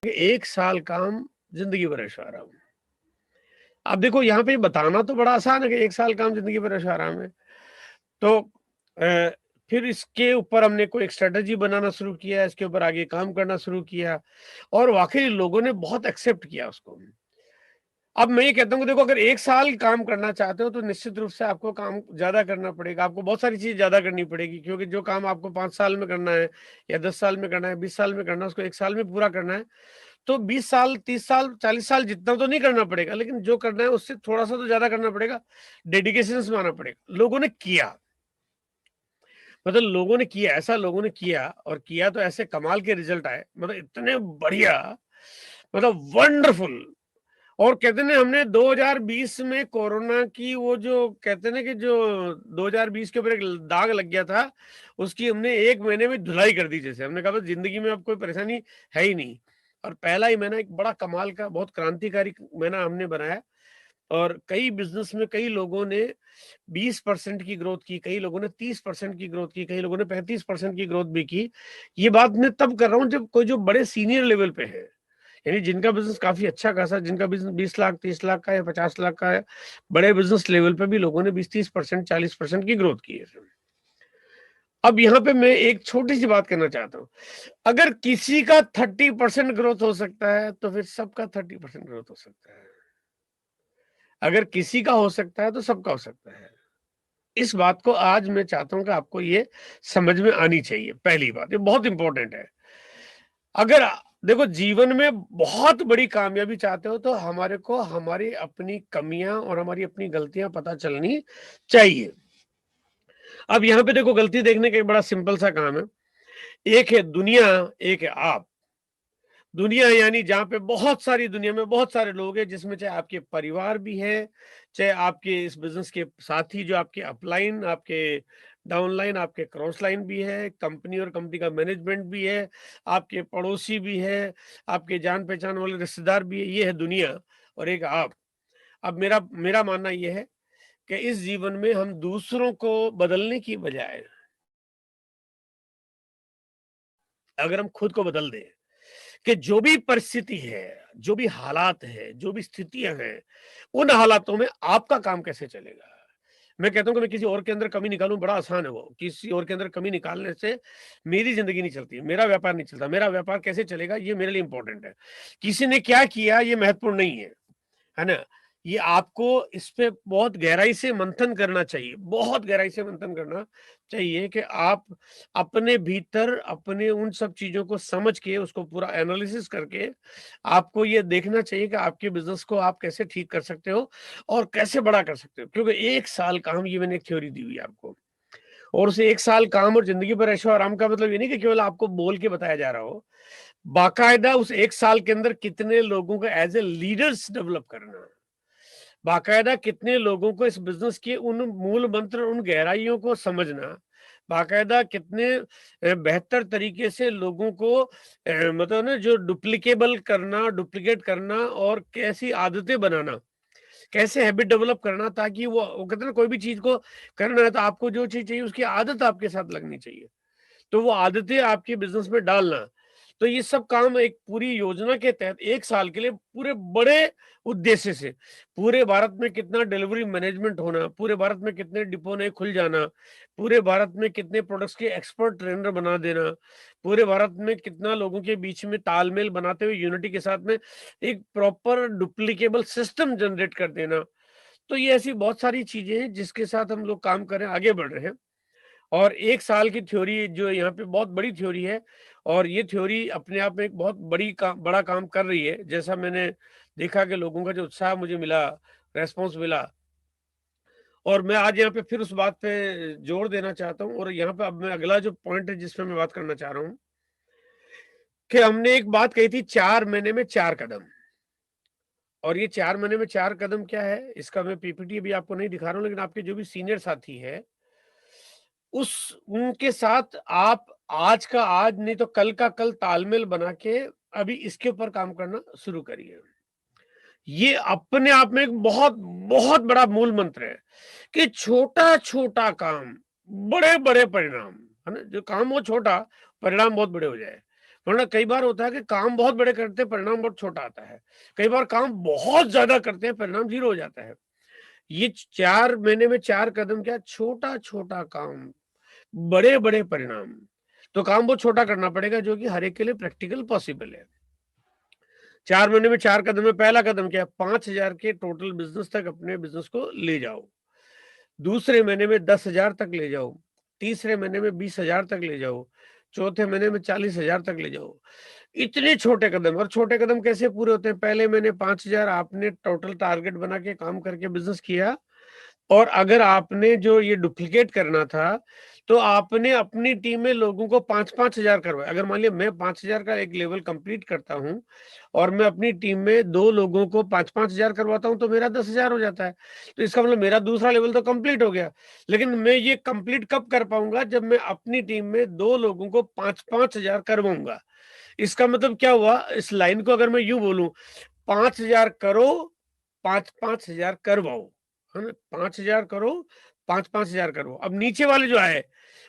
एक साल काम, जिंदगी भर ऐशो आराम। अब देखो यहाँ पे बताना तो बड़ा आसान है कि एक साल काम, जिंदगी भर ऐशो आराम है। तो फिर इसके ऊपर हमने कोई एक स्ट्रेटजी बनाना शुरू किया, इसके ऊपर आगे काम करना शुरू किया और वाकई लोगों ने बहुत एक्सेप्ट किया उसको। अब मैं ये कहता हूँ कि देखो, अगर एक साल काम करना चाहते हो तो निश्चित रूप से आपको काम ज्यादा करना पड़ेगा, आपको बहुत सारी चीज ज्यादा करनी पड़ेगी, क्योंकि जो काम आपको 5 साल में करना है या 10 साल में करना है, 20 साल में करना है, उसको एक साल में पूरा करना है। तो 20 साल, 30 साल, 40 साल जितना तो नहीं करना पड़ेगा, लेकिन जो करना है उससे थोड़ा सा तो ज्यादा करना पड़ेगा, डेडिकेशन से मानना पड़ेगा। लोगों ने किया, मतलब लोगों ने किया, ऐसा लोगों ने किया और किया तो ऐसे कमाल के रिजल्ट आए, मतलब इतने बढ़िया, मतलब वंडरफुल। और कहते हैं हमने 2020 में कोरोना की वो जो कहते हैं ना कि जो 2020 के ऊपर एक दाग लग गया था, उसकी हमने 1 महीने में धुलाई कर दी। जैसे हमने कहा बस जिंदगी में अब कोई परेशानी है ही नहीं। और पहला ही महीना एक बड़ा कमाल का, बहुत क्रांतिकारी महीना हमने बनाया। और कई बिजनेस में कई लोगों ने 20% की ग्रोथ की, कई लोगों ने 30% की ग्रोथ की, कई लोगों ने 35% की ग्रोथ भी की। ये बात मैं तब कर रहा हूँ जब कोई जो बड़े सीनियर लेवल पे है, यानी जिनका बिजनेस काफी अच्छा खासा, जिनका बिजनेस 20 लाख 30 लाख का या 50 लाख का है, बड़े बिजनेस लेवल पे भी लोगों ने 20-30% 40% की ग्रोथ की है। अब यहाँ पे मैं एक छोटी सी बात करना चाहता हूँ। अगर किसी का 30% ग्रोथ हो सकता है तो फिर सबका 30% ग्रोथ हो सकता है। अगर किसी का हो सकता है तो सबका हो सकता है। इस बात को आज मैं चाहता हूं कि आपको ये समझ में आनी चाहिए। पहली बात, ये बहुत इंपॉर्टेंट है। अगर देखो, जीवन में बहुत बड़ी कामयाबी चाहते हो तो हमारे को हमारी अपनी कमियां और हमारी अपनी गलतियां पता चलनी चाहिए। अब यहाँ पे देखो, गलती देखने का एक बड़ा सिंपल सा काम है। एक है दुनिया, एक है आप। दुनिया यानी जहां पे बहुत सारी, दुनिया में बहुत सारे लोग हैं, जिसमें चाहे आपके परिवार भी है, चाहे आपके इस बिजनेस के साथी, जो आपके अपलाइन, आपके डाउनलाइन, आपके क्रॉस लाइन भी है, कंपनी और कंपनी का मैनेजमेंट भी है, आपके पड़ोसी भी है, आपके जान पहचान वाले रिश्तेदार भी है। ये है दुनिया और एक आप। अब मेरा मेरा मानना यह है कि इस जीवन में हम दूसरों को बदलने की बजाय अगर हम खुद को बदल दें, कि जो भी परिस्थिति है, जो भी हालात है, जो भी स्थितियां हैं, उन हालातों में आपका काम कैसे चलेगा। मैं कहता हूं कि मैं किसी और के अंदर कमी निकालूं, बड़ा आसान है वो। किसी और के अंदर कमी निकालने से मेरी जिंदगी नहीं चलती, मेरा व्यापार नहीं चलता। मेरा व्यापार कैसे चलेगा ये मेरे लिए इंपॉर्टेंट है। किसी ने क्या किया ये महत्वपूर्ण नहीं है ना। ये आपको इस पे बहुत गहराई से मंथन करना चाहिए, बहुत गहराई से मंथन करना चाहिए कि आप अपने भीतर अपने उन सब चीजों को समझ के, उसको पूरा एनालिसिस करके आपको ये देखना चाहिए कि आपके बिजनेस को आप कैसे ठीक कर सकते हो और कैसे बड़ा कर सकते हो। क्योंकि एक साल काम, ये मैंने एक थ्योरी दी हुई है आपको। और उसे एक साल काम और जिंदगी भर ऐशो आराम का मतलब ये नहीं कि केवल आपको बोल के बताया जा रहा हो, बाकायदा उस एक साल के अंदर कितने लोगों को एज ए लीडर्स डेवलप करना, बाकायदा कितने लोगों को इस बिजनेस के उन मूल मंत्र, उन गहराइयों को समझना, बाकायदा कितने बेहतर तरीके से लोगों को मतलब ना जो डुप्लीकेबल करना, डुप्लीकेट करना और कैसी आदतें बनाना, कैसे हैबिट डेवलप करना, ताकि वो कहते हैं ना, कोई भी चीज को करना है तो आपको जो चीज चाहिए उसकी आदत आपके साथ लगनी चाहिए। तो वो आदतें आपके बिजनेस में डालना। तो ये सब काम एक पूरी योजना के तहत एक साल के लिए पूरे बड़े उद्देश्य से, पूरे भारत में कितना डिलीवरी मैनेजमेंट होना, पूरे भारत में कितने डिपो ने खुल जाना, पूरे भारत में कितने प्रोडक्ट्स के एक्सपर्ट ट्रेनर बना देना, पूरे भारत में कितना लोगों के बीच में तालमेल बनाते हुए यूनिटी के साथ में एक प्रॉपर डुप्लीकेबल सिस्टम जनरेट कर देना। तो ये ऐसी बहुत सारी चीजें हैं जिसके साथ हम लोग काम कर रहे हैं, आगे बढ़ रहे हैं। और एक साल की थ्योरी जो यहाँ पे बहुत बड़ी थ्योरी है, और ये थ्योरी अपने आप में एक बहुत बड़ा काम कर रही है। जैसा मैंने देखा कि लोगों का जो उत्साह मुझे मिला, रेस्पॉन्स मिला, और मैं आज यहाँ पे फिर उस बात पे जोर देना चाहता हूँ। और यहाँ पे अब मैं अगला जो पॉइंट है जिस पे मैं बात करना चाह रहा हूँ, कि हमने एक बात कही थी, 4 महीने में 4 कदम। और ये 4 महीने में 4 कदम क्या है, इसका मैं पीपीटी भी आपको नहीं दिखा रहा हूँ, लेकिन आपके जो भी सीनियर साथी है, उस उनके साथ आप आज का आज नहीं तो कल का कल तालमेल बना के अभी इसके ऊपर काम करना शुरू करिए। ये अपने आप में एक बहुत बहुत बड़ा मूल मंत्र है कि छोटा छोटा काम, बड़े बड़े परिणाम, है ना। जो काम हो छोटा, परिणाम बहुत बड़े हो जाए। वरना कई बार होता है कि काम बहुत बड़े करते हैं, परिणाम बहुत छोटा आता है। कई बार काम बहुत ज़्यादा करते हैं, परिणाम 0 हो जाता है। ये 4 महीने में 4 कदम क्या, छोटा-छोटा काम, बड़े-बड़े परिणाम। तो काम बहुत छोटा करना पड़ेगा जो कि हर एक के लिए प्रैक्टिकल पॉसिबल है। 4 महीने में 4 कदम में पहला कदम क्या है, 5,000 के टोटल बिज़नेस तक अपने बिज़नेस को ले जाओ। दूसरे महीने में 10,000 तक ले जाओ। तीसरे महीने में 20,000 तक ले जाओ। चौथे महीने में 40,000 तक ले जाओ। इतने छोटे कदम, और छोटे कदम कैसे पूरे होते हैं? पहले महीने 5,000 आपने टोटल टारगेट बना के काम करके बिज़नेस किया। और अगर आपने जो ये डुप्लीकेट करना था, तो आपने अपनी टीम में लोगों को 5-5 हज़ार करवाए। अगर मान लिया मैं 5,000 का एक लेवल कंप्लीट करता हूँ और मैं अपनी टीम में 2 लोगों को 5-5 हज़ार करवाता हूँ, तो मेरा 10,000 हो जाता है। तो इसका मतलब मेरा दूसरा लेवल तो कंप्लीट हो गया। लेकिन मैं ये कंप्लीट कब कर पाऊँगा? जब मैं अपनी टीम में 2 लोगों को 5-5 हज़ार करवाऊँगा। इसका मतलब क्या हुआ? इस लाइन को अगर मैं यूँ बोलूँ, 5,000 करो, 5-5 हज़ार करवाओ, है ना? 5,000 करो, 5-5 हज़ार करवाओ। अब नीचे वाले जो आए,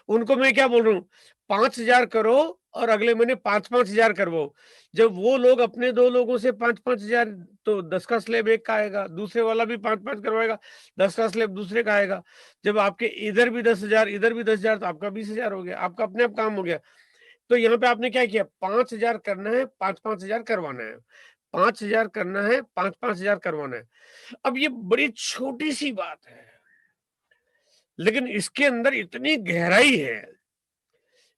उनको मैं क्या बोल रहा हूँ, 5,000 करो और अगले महीने 5-5 हज़ार करवाओ। जब वो लोग अपने 2 लोगों से 5-5 हज़ार, तो 10 का स्लैब एक का आएगा, दूसरे वाला भी 5-5 करवाएगा, 10 का स्लैब दूसरे का आएगा। जब आपके इधर भी 10,000, इधर भी 10,000, तो आपका 20,000 हो गया, आपका अपने आप काम हो गया। तो यहाँ पे आपने क्या किया, 5,000 करना है, 5-5 हज़ार करवाना है। 5,000 करना है, 5-5 हज़ार करवाना है। अब ये बड़ी छोटी-सी बात है, लेकिन इसके अंदर इतनी गहराई है,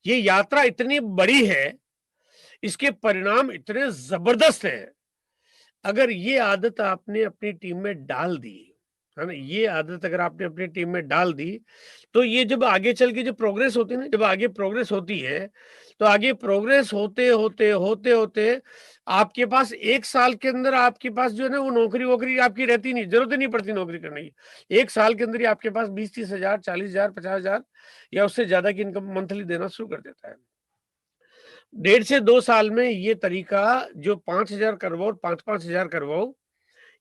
ये यात्रा इतनी बड़ी है, इसके परिणाम इतने ज़बरदस्त हैं। अगर ये आदत आपने अपनी टीम में डाल दी, है ना? ये आदत अगर आपने अपनी टीम में डाल दी, तो ये जब आगे चल के जो प्रोग्रेस होती है ना, जब आगे प्रोग्रेस होती है, तो आगे प्रोग्रेस होते-होते आपके पास 1 साल के अंदर आपके पास जो है ना, वो नौकरी-वोकरी आपकी रहती नहीं, ज़रूरत ही नहीं पड़ती नौकरी करने की। 1 साल के अंदर ही आपके पास 20-30 हज़ार, 40,000, 50,000 या उससे ज़्यादा की इनकम मंथली देना शुरू कर देता है। 1.5 से 2 साल में ये तरीका, जो 5,000 करवाओ, 5-5 हज़ार करवाओ,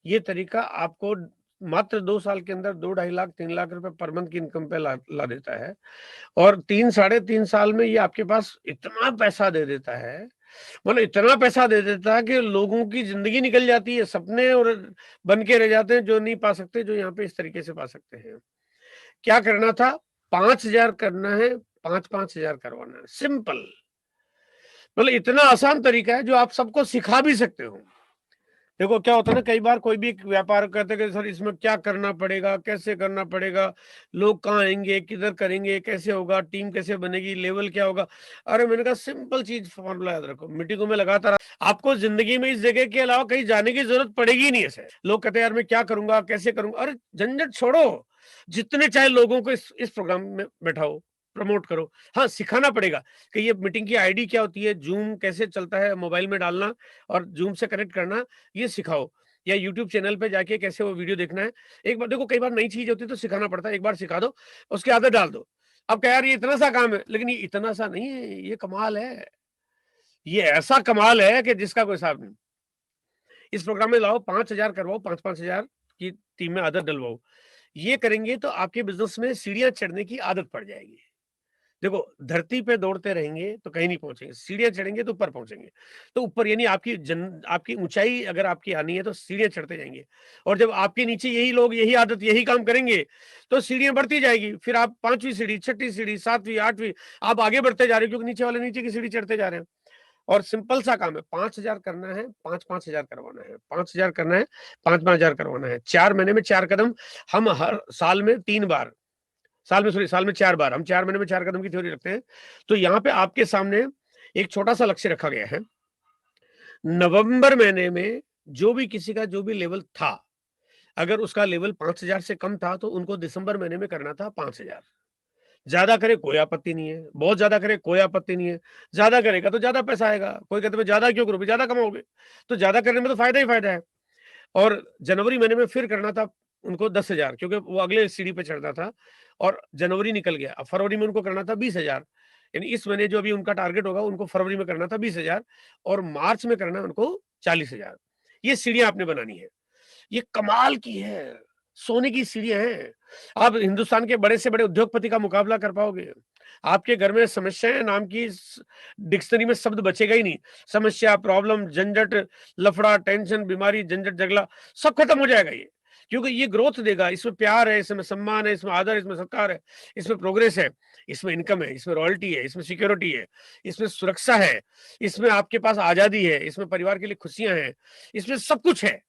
ये तरीका आपको मात्र 2 साल के अंदर 2 ढाई लाख, 3 लाख रुपए पर मंथ की इनकम पे ला ला देता है। और 3 साढ़े 3 साल में ये आपके पास इतना पैसा दे देता है, मतलब इतना पैसा दे देता है कि लोगों की ज़िंदगी निकल जाती है, सपने और बन के रह जाते हैं, जो नहीं पा सकते, जो यहाँ पे इस तरीके से पा सकते हैं। क्या करना था? 5,000 करना है, 5-5 हज़ार करवाना है, सिंपल। मतलब इतना आसान तरीका है जो आप सबको सिखा भी सकते हो। देखो क्या होता है ना, कई बार कोई भी व्यापार करते हैं कि सर इसमें क्या करना पड़ेगा, कैसे करना पड़ेगा, लोग कहाँ आएंगे, किधर करेंगे, कैसे होगा, टीम कैसे बनेगी, लेवल क्या होगा। अरे मैंने कहा सिंपल चीज फॉर्मूला याद रखो, मीटिंगों में लगातार आपको जिंदगी में इस जगह के अलावा कहीं जाने की जरूरत पड़ेगी ही नहीं है। लोग कहते हैं यार मैं क्या करूंगा, कैसे करूंगा, अरे झंझट छोड़ो, जितने चाहे लोगों को इस प्रोग्राम में बैठाओ, प्रमोट करो। हाँ, सिखाना पड़ेगा कि ये मीटिंग की आईडी क्या होती है, जूम कैसे चलता है, मोबाइल में डालना और जूम से कनेक्ट करना, ये सिखाओ। या यूट्यूब चैनल पे जाके कैसे वो वीडियो देखना है। एक बार देखो, कई बार नई चीज होती है तो सिखाना पड़ता है, एक बार सिखा दो, उसकी आदत डाल दो। अब क्या यार ये इतना सा काम है, लेकिन ये इतना सा नहीं है, ये कमाल है। ये ऐसा कमाल है कि जिसका कोई हिसाब नहीं। इस प्रोग्राम में लाओ, 5,000 करवाओ, 5-5 हज़ार की टीम में आदत डलवाओ। ये करेंगे तो आपके बिज़नेस में सीढ़ियाँ चढ़ने की आदत पड़ जाएगी। देखो, धरती पे दौड़ते रहेंगे तो कहीं नहीं पहुंचेंगे, सीढ़ियां चढ़ेंगे तो ऊपर पहुंचेंगे। तो ऊपर यानी आपकी ऊंचाई अगर आपकी आनी है तो सीढ़ियां चढ़ते जाएंगे। और जब आपके नीचे यही लोग यही आदत यही काम करेंगे, तो सीढ़ियां बढ़ती जाएगी। फिर आप 5वीं सीढ़ी, 6ठी सीढ़ी, 7वीं, 8वीं, आप आगे बढ़ते जा रहे हो, क्योंकि नीचे वाले नीचे की सीढ़ी चढ़ते जा रहे हैं। और सिंपल सा काम है, 5,000 करना है, 5-5 हज़ार करवाना है, 5,000 करना है, 5-5 हज़ार करवाना है। 4 महीने में 4 कदम। हम हर साल में 3 बार, साल में 4 बार, हम 4 महीने में 4 कदम की थ्योरी रखते हैं। तो यहाँ पे आपके सामने एक छोटा-सा लक्ष्य रखा गया है। नवंबर महीने में जो भी किसी का जो भी लेवल था, अगर उसका लेवल 5,000 से कम था, तो उनको दिसंबर महीने में करना था 5,000। ज़्यादा करे कोई आपत्ति नहीं है, बहुत ज़्यादा करे कोई आपत्ति नहीं है। ज़्यादा करेगा तो ज़्यादा पैसा आएगा। कोई कहता है, "मैं ज़्यादा क्यों करूँ? ज़्यादा कमाओगे।" तो ज़्यादा करने में तो फ़ायदा ही फ़ायदा है। और जनवरी महीने में फिर करना था उनको 10,000, क्योंकि वो अगले सीढ़ी पे चढ़ना था। और जनवरी निकल गया, अब फरवरी में उनको करना था 20,000। यानी इस महीने जो अभी उनका टारगेट होगा, उनको फरवरी में करना था 20,000 और मार्च में करना है उनको 40,000। ये सीढ़ियाँ आपने बनानी है। ये कमाल की है, सोने की सीढ़ियाँ हैं। आप हिंदुस्तान के बड़े से बड़े उद्योगपति का मुकाबला कर पाओगे। आपके घर में समस्याएं नाम की डिक्शनरी में शब्द बचेगा ही नहीं। समस्या, प्रॉब्लम, झंझट, लफड़ा, टेंशन, बीमारी, झंझट, झगड़ा सब खत्म हो जाएगा ये, क्योंकि ये ग्रोथ देगा। इसमें प्यार है, इसमें सम्मान है, इसमें आदर है, इसमें सत्कार है, इसमें प्रोग्रेस है, इसमें इनकम है, इसमें रॉयल्टी है, इसमें सिक्योरिटी है, इसमें सुरक्षा है, इसमें आपके पास आजादी है, इसमें परिवार के लिए खुशियां हैं, इसमें सब कुछ है।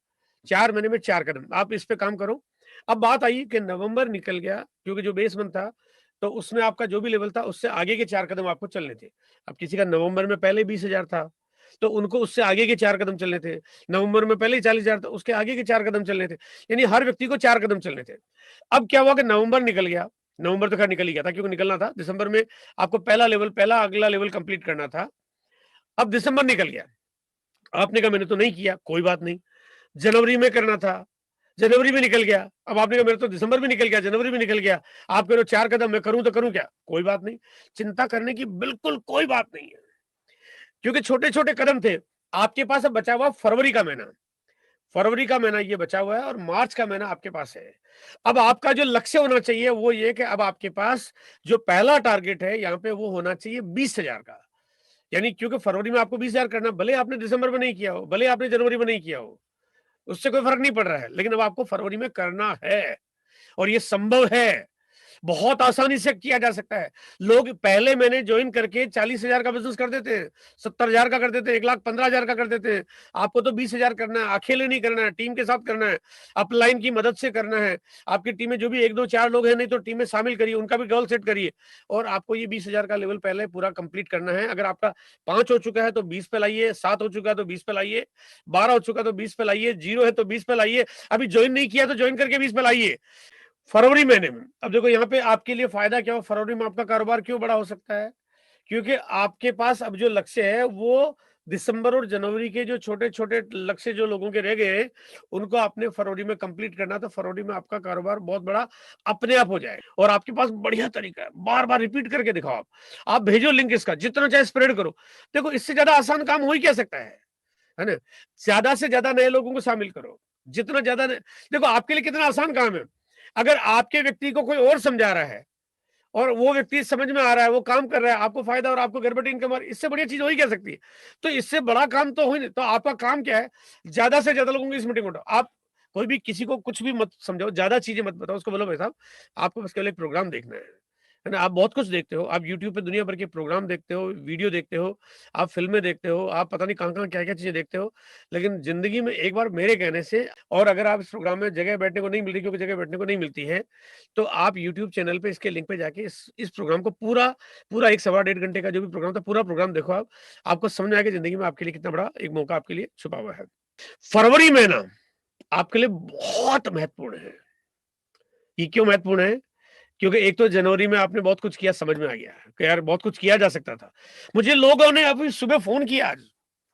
4 महीने में 4 कदम, आप इस पे काम करो। अब बात आई कि नवंबर निकल गया, क्योंकि जो बेस मंथ था, तो उसमें आपका जो भी लेवल था, उससे आगे के 4 कदम आपको चलने थे। अब किसी का नवंबर में पहले 20,000 था, तो उनको उससे आगे के 4 कदम चलने थे। नवंबर में पहले ही 40,000 था, उसके आगे के 4 कदम चलने थे। यानी हर व्यक्ति को 4 कदम चलने थे। अब क्या हुआ कि नवंबर निकल गया, नवंबर तो खैर निकल ही गया था, क्योंकि निकलना था। दिसंबर में आपको पहला अगला लेवल कंप्लीट करना था। अब दिसंबर निकल गया, आपने कहा मैंने तो नहीं किया, कोई बात नहीं। जनवरी में करना था, जनवरी में निकल गया। अब आपने कहा मेरा तो दिसंबर में निकल गया, जनवरी में निकल गया। आप कह रहे हो 4 कदम, मैं करूँ तो करूँ क्या? कोई बात नहीं, चिंता करने की बिल्कुल कोई बात नहीं है, क्योंकि छोटे-छोटे कदम थे। आपके पास अब बचा हुआ फरवरी का महीना। फरवरी का महीना ये बचा हुआ है और मार्च का महीना आपके पास है। अब आपका जो लक्ष्य होना चाहिए वो ये कि अब आपके पास जो पहला टारगेट है यहाँ पे वो होना चाहिए 20,000 का। यानी क्योंकि फरवरी में आपको 20,000 करना, भले आपने दिसंबर में नहीं किया हो, भले आपने जनवरी में नहीं किया हो, उससे कोई फर्क नहीं पड़ रहा है, लेकिन अब आपको फरवरी में करना है और ये संभव है। बहुत आसानी से किया जा सकता है। लोग पहले महीने ज्वाइन करके 40,000 का बिजनेस कर देते हैं, 70,000 का कर देते हैं, 1,15,000 का कर देते हैं। आपको तो 20,000 करना है, अकेले नहीं करना है, टीम के साथ करना है, अपलाइन की मदद से करना है। आपकी टीम में जो भी 1, 2, 4 लोग हैं, नहीं तो टीम में शामिल करिए, उनका भी गोल सेट करिए और आपको ये 20,000 का लेवल पहले पूरा कंप्लीट करना है। अगर आपका 5 हो चुका है तो 20 पे लाइए, 7 हो चुका है तो 20 पे लाइए, 12 हो चुका है तो 20 पे लाइए, 0 है तो 20 पे लाइए, अभी ज्वाइन नहीं किया तो ज्वाइन करके 20 पे लाइए। फरवरी महीने में अब देखो यहाँ पे आपके लिए फायदा क्या हो, फरवरी में आपका कारोबार क्यों बड़ा हो सकता है? क्योंकि आपके पास अब जो लक्ष्य है वो दिसंबर और जनवरी के जो छोटे-छोटे लक्ष्य जो लोगों के रह गए हैं, उनको आपने फरवरी में कंप्लीट करना, तो फरवरी में आपका कारोबार बहुत बड़ा अपने आप हो जाएगा और आपके पास बढ़िया तरीका है। बार-बार रिपीट करके दिखाओ आप। आप भेजो लिंक इसका, जितना चाहे स्प्रेड करो। देखो इससे ज़्यादा आसान काम हो ही क्या सकता है ना? ज़्यादा से ज़्यादा नए लोगों को शामिल करो। जितना ज़्यादा न देखो आपके लिए कितना आसान काम है। अगर आपके व्यक्ति को कोई और समझा रहा है और वो व्यक्ति समझ में आ रहा है, वो काम कर रहा है, आपको फायदा और आपको घर बैठे इनकम आ रही है, इससे बढ़िया चीज हो ही क्या सकती है? तो इससे बड़ा काम तो हो ही नहीं। तो आपका काम क्या है? ज्यादा से ज्यादा लोगों को इस मीटिंग में उठाओ। आप कोई भी किसी को कुछ भी मत समझाओ, ज्यादा चीजें मत बताओ, उसको बोलो भाई साहब आपको बस केवल एक प्रोग्राम देखना है ना? आप बहुत कुछ देखते हो, आप यूट्यूब पे दुनिया भर के प्रोग्राम देखते हो, वीडियो देखते हो, आप फ़िल्में देखते हो, आप पता नहीं कहाँ-कहाँ, क्या-क्या चीज़ें देखते हो। लेकिन ज़िंदगी में एक बार मेरे कहने से, और अगर आप इस प्रोग्राम में जगह बैठने को नहीं मिल रही, क्योंकि जगह बैठने को नहीं मिलती है, तो आप यूट्यूब चैनल पे इसके लिंक पे जाके इस प्रोग्राम को पूरा 1 सवा डेढ़ घंटे का जो भी प्रोग्राम था, पूरा प्रोग्राम देखो आप। आपको समझ में आएगा ज़िंदगी में आपके लिए कितना बड़ा एक मौका आपके लिए छुपा हुआ है। फरवरी महीना आपके लिए बहुत महत्वपूर्ण है। ये क्यों महत्वपूर्ण है? क्योंकि एक तो जनवरी में आपने बहुत कुछ किया, समझ में आ गया कि यार बहुत कुछ किया जा सकता था। मुझे लोगों ने अभी सुबह फ़ोन किया आज।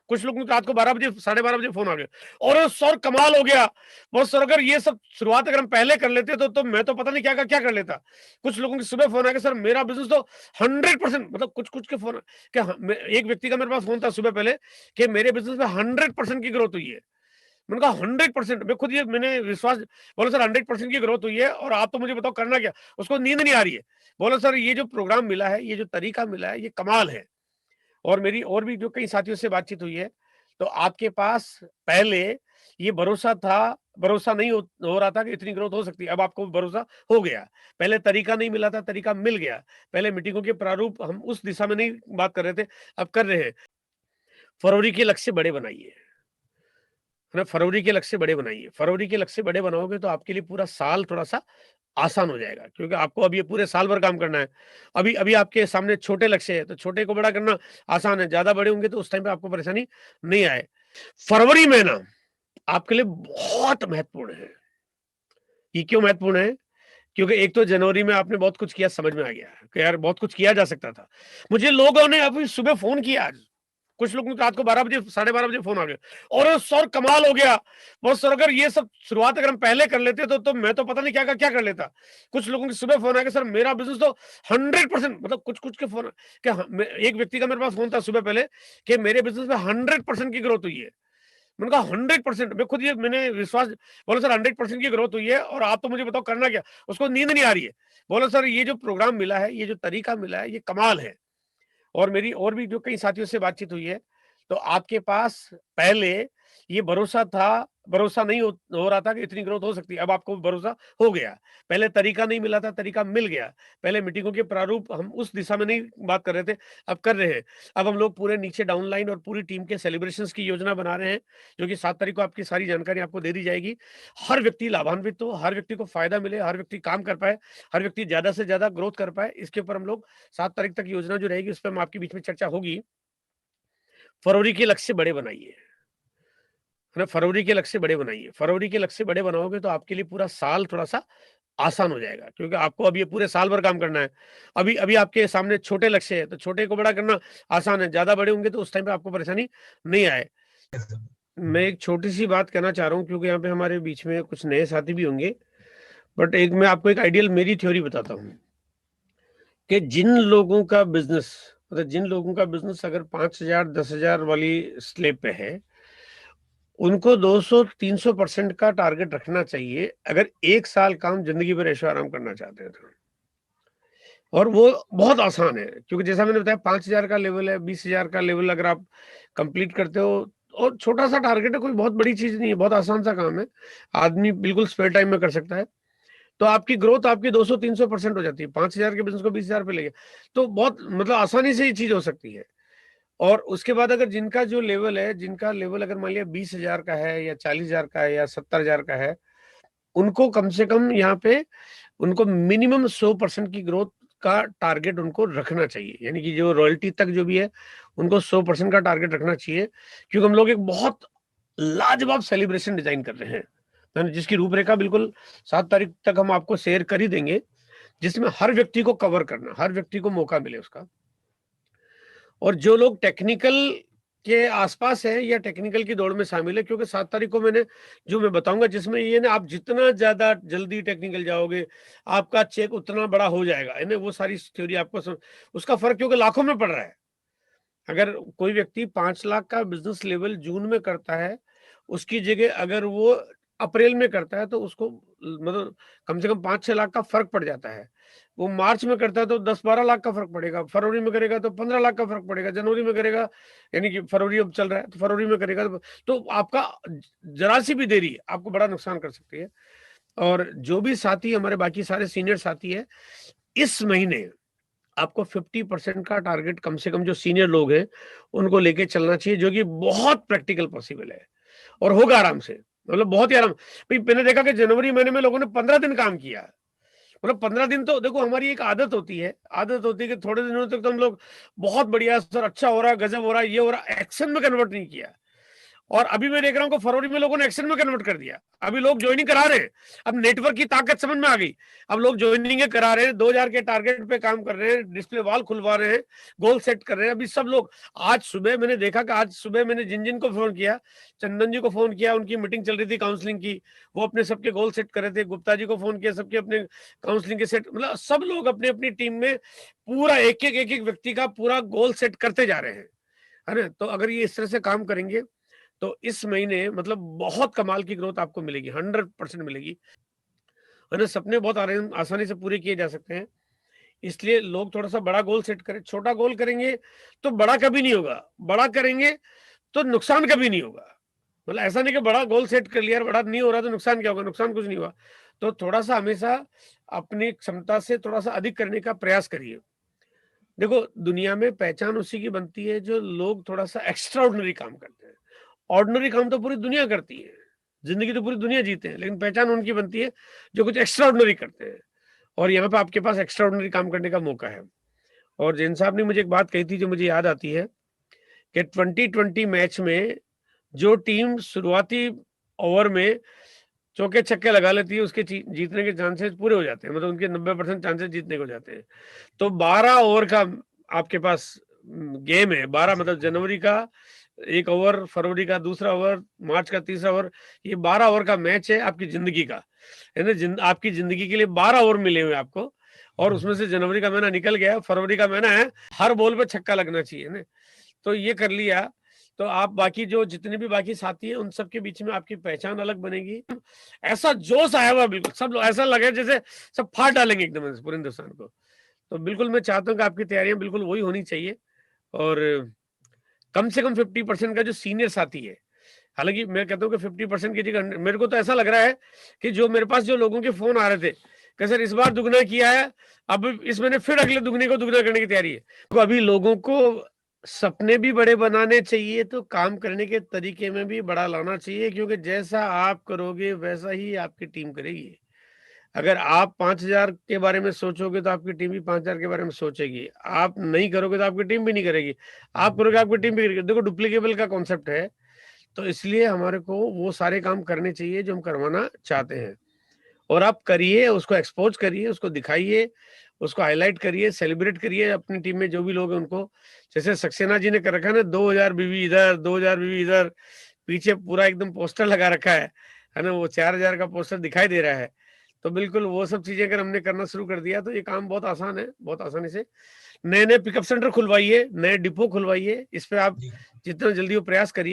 कुछ लोग रात को 12 बजे, साढ़े 12 बजे फ़ोन आ गया। "अरे सर कमाल हो गया! बस सर अगर ये सब शुरुआत अगर हम पहले कर लेते तो मैं तो पता नहीं क्या का क्या कर लेता।" कुछ लोगों के सुबह फ़ोन आ गया, "सर मेरा बिज़नेस तो 100%" मतलब कुछ-कुछ के फ़ोन क्या, एक व्यक्ति का मेरे पास फ़ोन था सुबह पहले कि मेरे बिज़नेस में 100% की ग्रोथ हुई है। मैंने कहा 100%, मैं खुद ये मैंने विश्वास, बोला सर 100% की ग्रोथ हुई है और आप तो मुझे बताओ करना क्या? उसको नींद नहीं आ रही है। बोला सर ये जो प्रोग्राम मिला है, ये जो तरीका मिला है, ये कमाल है। और मेरी और भी जो कई साथियों से बातचीत हुई है, तो आपके पास पहले ये भरोसा था, भरोसा नहीं हो रहा था कि इतनी ग्रोथ हो सकती है, अब आपको भरोसा हो गया। पहले तरीका नहीं मिला था, तरीका मिल गया। पहले मीटिंगों के प्रारूप हम उस दिशा में नहीं बात कर रहे थे, अब कर रहे हैं। फरवरी के लक्ष्य बड़े बनाइए। है ना? फरवरी के लक्ष्य बड़े बनाइए। फरवरी के लक्ष्य बड़े बनाओगे तो आपके लिए पूरा साल थोड़ा-सा आसान हो जाएगा, क्योंकि आपको अब ये पूरे साल भर काम करना है। अभी अभी आपके सामने छोटे लक्ष्य है, तो छोटे को बड़ा करना आसान है, ज़्यादा बड़े होंगे तो उस टाइम पे आपको परेशानी नहीं आए। फरवरी महीना आपके लिए बहुत महत्वपूर्ण है। ये क्यों महत्वपूर्ण है? क्योंकि एक तो जनवरी में आपने बहुत कुछ किया, समझ में आ गया कि यार बहुत कुछ किया जा सकता था। मुझे लोगों ने अभी सुबह फ़ोन किया आज। कुछ लोग रात को 12 बजे, साढ़े 12 बजे फ़ोन आ गया। "अरे सर कमाल हो गया! बस सर अगर ये सब शुरुआत अगर हम पहले कर लेते तो मैं तो पता नहीं क्या का क्या कर लेता।" कुछ लोगों के सुबह फ़ोन आ गया, "सर मेरा बिज़नेस तो 100%" मतलब कुछ-कुछ के फ़ोन क्या, एक व्यक्ति का मेरे पास फ़ोन था सुबह पहले कि मेरे बिज़नेस में 100% की ग्रोथ हुई है। मैंने कहा 100%, मैं खुद ये मैंने विश्वास, बोला सर 100% की ग्रोथ हुई है और आप तो मुझे बताओ करना क्या। उसको नींद नहीं आ रही है। बोला सर ये जो प्रोग्राम मिला है, ये जो तरीका मिला है, ये कमाल है। और मेरी और भी जो कई साथियों से बातचीत हुई है, तो आपके पास पहले ये भरोसा था, भरोसा नहीं हो रहा था कि इतनी ग्रोथ हो सकती है, अब आपको भरोसा हो गया। पहले तरीका नहीं मिला था, तरीका मिल गया। पहले मीटिंगों के प्रारूप हम उस दिशा में नहीं बात कर रहे थे, अब कर रहे हैं। अब हम लोग पूरे नीचे डाउनलाइन और पूरी टीम के सेलिब्रेशंस की योजना बना रहे हैं, जो कि 7 तारीख को आपकी सारी जानकारी आपको दे दी जाएगी। हर व्यक्ति लाभान्वित हो, हर व्यक्ति को फ़ायदा मिले, हर व्यक्ति काम कर पाए, हर व्यक्ति ज़्यादा से ज़्यादा ग्रोथ कर पाए। इसके ऊपर हम लोग 7 तारीख तक योजना जो रहेगी, उस पे हम आपके बीच में चर्चा होगी। फरवरी के लक्ष्य बड़े बनाइए, है ना? फरवरी के लक्ष्य बड़े बनाइए। फरवरी के लक्ष्य बड़े बनाओगे तो आपके लिए पूरा साल थोड़ा-सा आसान हो जाएगा, क्योंकि आपको अब ये पूरे साल भर काम करना है। अभी अभी आपके सामने छोटे लक्ष्य है, तो छोटे को बड़ा करना आसान है, ज़्यादा बड़े होंगे तो उस टाइम पे आपको परेशानी नहीं आए। मैं एक छोटी-सी बात कहना चाह रहा हूँ, क्योंकि यहाँ पे हमारे बीच में कुछ नए साथी भी होंगे, बट एक मैं आपको एक आइडियल मेरी थ्योरी बताता हूँ, कि जिन लोगों का बिज़नेस, मतलब जिन लोगों का बिज़नेस अगर 5,000 10,000 वाली स्लैब पे है, उनको 200-300% का टारगेट रखना चाहिए, अगर 1 साल काम ज़िंदगी भर ऐशो-आराम करना चाहते हैं तो। और वो बहुत आसान है, क्योंकि जैसा मैंने बताया 5,000 का लेवल है, 20,000 का लेवल अगर आप कंप्लीट करते हो, और छोटा-सा टारगेट है, कोई बहुत बड़ी चीज़ नहीं है, बहुत आसान-सा काम है। आदमी बिल्कुल स्पेयर टाइम में कर सकता है। तो आपकी ग्रोथ आपकी 200-300% हो जाती है। 5,000 के बिज़नेस को 20,000 पे ले गए, तो बहुत मतलब आसानी से ये चीज़ हो सकती है। और उसके बाद अगर जिनका जो लेवल है, जिनका लेवल अगर मान लिया 20,000 का है या 40,000 का है या 70,000 का है, उनको कम से कम यहाँ पे उनको मिनिमम 100% की ग्रोथ का टारगेट उनको रखना चाहिए। यानी कि जो रॉयल्टी तक जो भी है, उनको 100% का टारगेट रखना चाहिए, क्योंकि हम लोग एक बहुत लाजवाब सेलिब्रेशन डिज़ाइन कर रहे हैं। है ना? जिसकी रूपरेखा बिल्कुल 7 तारीख तक हम आपको शेयर कर ही देंगे, जिसमें हर व्यक्ति को कवर करना, हर व्यक्ति को मौका मिले उसका। और जो लोग टेक्निकल के आसपास हैं या टेक्निकल की दौड़ में शामिल है, क्योंकि 7 तारीख को मैंने जो मैं बताऊंगा, जिसमें ये ना आप जितना ज्यादा जल्दी टेक्निकल जाओगे, आपका चेक उतना बड़ा हो जाएगा, है ना? वो सारी थ्योरी आपको उसका फर्क क्योंकि लाखों में पड़ रहा है। अगर कोई व्यक्ति 5 लाख का बिजनेस लेवल जून में करता है, उसकी जगह अगर वो अप्रैल में करता है, तो उसको मतलब कम से कम 5-6 लाख का फर्क पड़ जाता है। वो मार्च में करता है तो 10-12 लाख का फर्क पड़ेगा, फरवरी में करेगा तो 15 लाख का फर्क पड़ेगा, जनवरी में करेगा, यानी कि फरवरी अब चल रहा है तो फरवरी में करेगा तो आपका जरा सी भी देरी आपको बड़ा नुकसान कर सकती है। और जो भी साथी हमारे बाकी सारे सीनियर साथी है, इस महीने आपको 50% का टारगेट कम से कम जो सीनियर लोग हैं उनको लेके चलना चाहिए, जो कि बहुत प्रैक्टिकल पॉसिबल है और होगा आराम से, मतलब बहुत ही आराम। भाई मैंने देखा कि जनवरी महीने में लोगों ने 15 दिन काम किया, मतलब 15 दिन तो देखो हमारी एक आदत होती है कि थोड़े दिनों तक तो हम लोग बहुत बढ़िया सर, अच्छा हो रहा है, गजब हो रहा है, ये हो रहा है, एक्शन में कन्वर्ट नहीं किया। और अभी मैं देख रहा हूँ कि फरवरी में लोगों ने एक्शन में कन्वर्ट कर दिया, अभी लोग ज्वाइनिंग करा रहे हैं। अब नेटवर्क की ताकत समझ में आ गई, अब लोग ज्वाइनिंग करा रहे हैं, 2,000 के टारगेट पे काम कर रहे हैं, डिस्प्ले वॉल खुलवा रहे हैं, गोल सेट कर रहे हैं। अभी सब लोग, आज सुबह मैंने देखा कि आज सुबह मैंने जिन जिन को फोन किया, चंदन जी को फोन किया, उनकी मीटिंग चल रही थी काउंसलिंग की, वो अपने सबके गोल सेट कर रहे थे। गुप्ता जी को फोन किया, सबके अपने काउंसलिंग के सेट, मतलब सब लोग अपनी अपनी टीम में पूरा एक एक व्यक्ति का पूरा गोल सेट करते जा रहे हैं, है ना? तो अगर ये इस तरह से काम करेंगे तो इस महीने मतलब बहुत कमाल की ग्रोथ आपको मिलेगी, 100% मिलेगी। है ना? सपने बहुत आसानी से पूरे किए जा सकते हैं। इसलिए लोग थोड़ा-सा बड़ा गोल सेट करें, छोटा गोल करेंगे तो बड़ा कभी नहीं होगा, बड़ा करेंगे तो नुकसान कभी नहीं होगा। मतलब ऐसा नहीं कि बड़ा गोल सेट कर लिया और बड़ा नहीं हो रहा तो नुकसान क्या होगा? नुकसान कुछ नहीं हुआ। तो थोड़ा-सा हमेशा अपनी क्षमता से थोड़ा-सा अधिक करने का प्रयास करिए। देखो, दुनिया में पहचान उसी की बनती है जो लोग थोड़ा-सा एक्स्ट्रा ऑर्डिनरी काम करते हैं। ऑर्डिनरी काम तो पूरी दुनिया करती है, ज़िंदगी तो पूरी दुनिया जीते हैं, लेकिन पहचान उनकी बनती है जो कुछ एक्स्ट्रा ऑर्डिनरी करते हैं। और यहाँ पे आपके पास एक्स्ट्रा ऑर्डिनरी काम करने का मौका है। और जैन साहब ने मुझे एक बात कही थी जो मुझे याद आती है, कि 2020 मैच में जो टीम शुरुआती ओवर में चौके-छक्के लगा लेती है, उसके जीतने के चांसेस पूरे हो जाते हैं, मतलब उनके 90% चांसेस जीतने के हो जाते हैं। तो 12 ओवर का आपके पास गेम है, 12 मतलब जनवरी का 1 ओवर, फरवरी का दूसरा ओवर, मार्च का तीसरा ओवर, ये 12 ओवर का मैच है आपकी ज़िंदगी का, है ना? आपकी ज़िंदगी के लिए 12 ओवर मिले हुए हैं आपको, और उसमें से जनवरी का महीना निकल गया, फरवरी का महीना है, हर बॉल पे छक्का लगना चाहिए ना? तो ये कर लिया, तो आप बाकी जो जितने भी बाकी साथी हैं उन सबके बीच में आपकी पहचान अलग बनेगी। ऐसा जोश आया हुआ बिल्कुल, सब लोग ऐसा लगे जैसे सब फाड़ डालेंगे एकदम से पूरे हिंदुस्तान को। तो बिल्कुल मैं चाहता हूँ कि आपकी तैयारियाँ बिल्कुल वही होनी चाहिए और कम से कम 50% का जो सीनियर साथी है, हालाँकि मैं कहता हूँ कि 50% की जगह मेरे को तो ऐसा लग रहा है कि जो मेरे पास जो लोगों के फ़ोन आ रहे थे कि सर इस बार दुगना किया है, अब इस महीने फिर अगले दुगने को दुगना करने की तैयारी है। तो अभी लोगों को सपने भी बड़े बनाने चाहिए, तो काम करने के तरीके में भी बड़ा लाना चाहिए, क्योंकि जैसा आप करोगे वैसा ही आपकी टीम करेगी। अगर आप 5,000 के बारे में सोचोगे तो आपकी टीम भी 5,000 के बारे में सोचेगी। आप नहीं करोगे तो आपकी टीम भी नहीं करेगी। आप करोगे आपकी टीम भी करेगी। देखो डुप्लीकेबल का कॉन्सेप्ट है, तो इसलिए हमारे को वो सारे काम करने चाहिए जो हम करवाना चाहते हैं। और आप करिए, उसको एक्सपोज़ करिए, उसको दिखाइए, उसको हाइलाइट करिए, सेलिब्रेट करिए अपनी टीम में जो भी लोग हैं उनको। जैसे सक्सेना जी ने कर रखा है ना 2000 बीवी इधर, 2000 बीवी इधर, पीछे पूरा एकदम पोस्टर लगा रखा है ना? वो 4000 का पोस्टर दिखाई दे रहा है। तो बिल्कुल वो सब चीज़ें अगर हमने करना शुरू कर दिया तो ये काम बहुत आसान है, बहुत आसानी से। नए-नए पिकअप सेंटर खुलवाइए, नए डिपो खुलवाइए, इस पे आप जी। जितना जल्दी हो प्रयास करिए।